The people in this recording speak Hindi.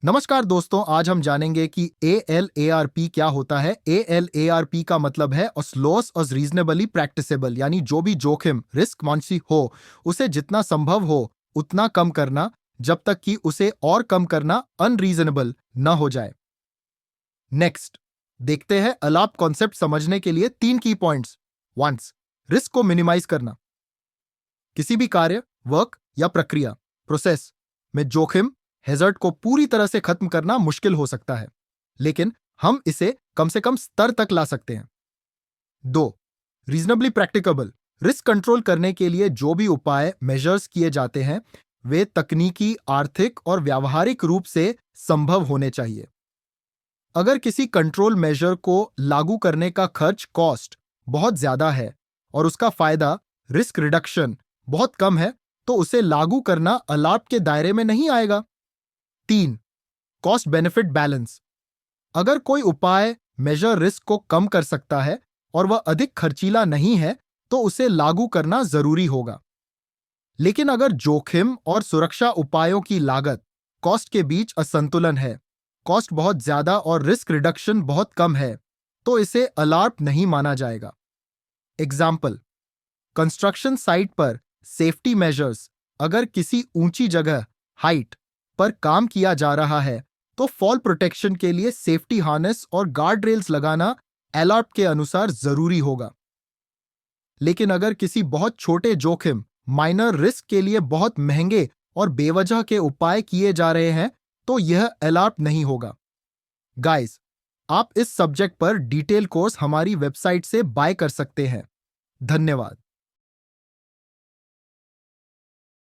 नमस्कार दोस्तों, आज हम जानेंगे कि ALARP क्या होता है। ALARP का मतलब है as loss as reasonably practicable, यानी जो भी जोखिम रिस्क मानसी हो उसे जितना संभव हो उतना कम करना, जब तक कि उसे और कम करना अनरीजनेबल न हो जाए। नेक्स्ट देखते हैं अलाप कॉन्सेप्ट समझने के लिए 3 की पॉइंट्स। वंस रिस्क को मिनिमाइज करना। किसी भी कार्य, वर्क या प्रक्रिया प्रोसेस में जोखिम हैजर्ड को पूरी तरह से खत्म करना मुश्किल हो सकता है, लेकिन हम इसे कम से कम स्तर तक ला सकते हैं। 2. Reasonably practicable. रिस्क कंट्रोल करने के लिए जो भी उपाय मेजर्स किए जाते हैं वे तकनीकी, आर्थिक और व्यावहारिक रूप से संभव होने चाहिए। अगर किसी कंट्रोल मेजर को लागू करने का खर्च कॉस्ट बहुत ज्यादा है और उसका फायदा रिस्क रिडक्शन बहुत कम है, तो उसे लागू करना अलाप के दायरे में नहीं आएगा। 3. Cost benefit balance. अगर कोई उपाय मेजर रिस्क को कम कर सकता है और वह अधिक खर्चीला नहीं है, तो उसे लागू करना जरूरी होगा। लेकिन अगर जोखिम और सुरक्षा उपायों की लागत कॉस्ट के बीच असंतुलन है, कॉस्ट बहुत ज्यादा और रिस्क रिडक्शन बहुत कम है, तो इसे अलार्प नहीं माना जाएगा। एग्जाम्पल, कंस्ट्रक्शन साइट पर सेफ्टी मेजर्स। अगर किसी ऊंची जगह हाइट पर काम किया जा रहा है, तो फॉल प्रोटेक्शन के लिए सेफ्टी हार्नेस और गार्ड रेल्स लगाना एलार्प के अनुसार जरूरी होगा। लेकिन अगर किसी बहुत छोटे जोखिम माइनर रिस्क के लिए बहुत महंगे और बेवजह के उपाय किए जा रहे हैं, तो यह एलार्प नहीं होगा। गाइस, आप इस सब्जेक्ट पर डिटेल कोर्स हमारी वेबसाइट से बाय कर सकते हैं। धन्यवाद।